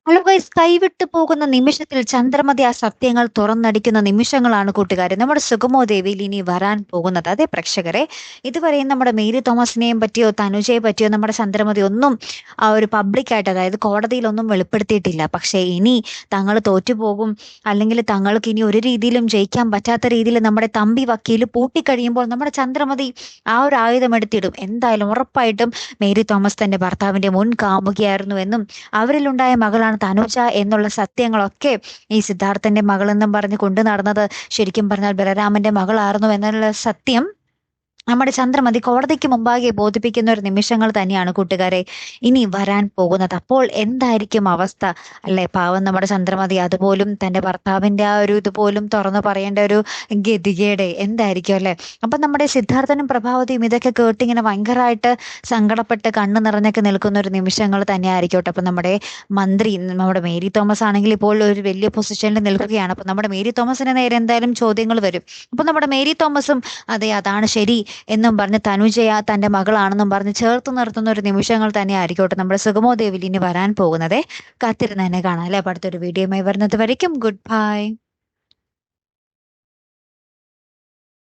Hello guys, കൈവിട്ടു പോകുന്ന നിമിഷത്തിൽ ചന്ദ്രമതി ആ സത്യങ്ങൾ തുറന്നടിക്കുന്ന നിമിഷങ്ങളാണ് കൂട്ടുകാരെ നമ്മുടെ സുഗമോ ദേവിയിൽ ഇനി വരാൻ പോകുന്നത്. അതെ പ്രേക്ഷകരെ, ഇതുവരെയും നമ്മുടെ മേരി തോമസിനെയും പറ്റിയോ തനുജയെ പറ്റിയോ നമ്മുടെ ചന്ദ്രമതി ഒന്നും ആ ഒരു പബ്ലിക്കായിട്ട്, അതായത് കോടതിയിലൊന്നും വെളിപ്പെടുത്തിയിട്ടില്ല. പക്ഷേ ഇനി തങ്ങൾ തോറ്റുപോകും, അല്ലെങ്കിൽ തങ്ങൾക്ക് ഇനി ഒരു രീതിയിലും ജയിക്കാൻ പറ്റാത്ത രീതിയിൽ നമ്മുടെ തമ്പി വക്കീൽ പൂട്ടിക്കഴിയുമ്പോൾ നമ്മുടെ ചന്ദ്രമതി ആ ഒരു ആയുധം എടുത്തിടും. എന്തായാലും ഉറപ്പായിട്ടും മേരി തോമസ് തന്റെ ഭർത്താവിന്റെ മുൻ കാമുകിയായിരുന്നു എന്നും അവരിലുണ്ടായ മകളാണ് തനുജ എന്നുള്ള സത്യങ്ങളൊക്കെ ഈ സിദ്ധാർത്ഥന്റെ മകളെന്നും പറഞ്ഞ് കൊണ്ടു നടന്നത് ശരിക്കും പറഞ്ഞാൽ ബലരാമന്റെ മകളായിരുന്നു എന്നുള്ള സത്യം നമ്മുടെ ചന്ദ്രമതി കോടതിക്ക് മുമ്പാകെ ബോധിപ്പിക്കുന്ന ഒരു നിമിഷങ്ങൾ തന്നെയാണ് കൂട്ടുകാരെ ഇനി വരാൻ പോകുന്നത്. അപ്പോൾ എന്തായിരിക്കും അവസ്ഥ അല്ലെ? പാവം നമ്മുടെ ചന്ദ്രമതി അതുപോലും തന്റെ ഭർത്താവിന്റെ ആ ഒരു ഇതുപോലും തുറന്നു പറയേണ്ട ഒരു ഗതികേട് എന്തായിരിക്കും അല്ലെ? അപ്പൊ നമ്മുടെ സിദ്ധാർത്ഥനും പ്രഭാവതിയും ഇതൊക്കെ കേട്ടിങ്ങനെ ഭയങ്കരമായിട്ട് സങ്കടപ്പെട്ട് കണ്ണു നിറഞ്ഞൊക്കെ നിൽക്കുന്ന ഒരു നിമിഷങ്ങൾ തന്നെ ആയിരിക്കട്ടെ. അപ്പൊ നമ്മുടെ മന്ത്രി, നമ്മുടെ മേരി തോമസ് ആണെങ്കിൽ ഇപ്പോൾ ഒരു വലിയ പൊസിഷനിൽ നിൽക്കുകയാണ്. അപ്പൊ നമ്മുടെ മേരി തോമസിന് നേരെ എന്തായാലും ചോദ്യങ്ങൾ വരും. അപ്പൊ നമ്മുടെ മേരി തോമസും അതെ അതാണ് ശരി എന്നും പറഞ്ഞ് തനുജയ തന്റെ മകളാണെന്നും പറഞ്ഞ് ചേർത്ത് നിർത്തുന്ന ഒരു നിമിഷങ്ങൾ തന്നെ ആയിരിക്കട്ടെ നമ്മുടെ സുഗമോ ദേവിൽ ഇനി വരാൻ പോകുന്നത്. കാത്തിരുന്ന് തന്നെ കാണാം അല്ലെ? അടുത്തൊരു വീഡിയോയുമായി വരുന്നത് വരയ്ക്കും ഗുഡ് ബൈ.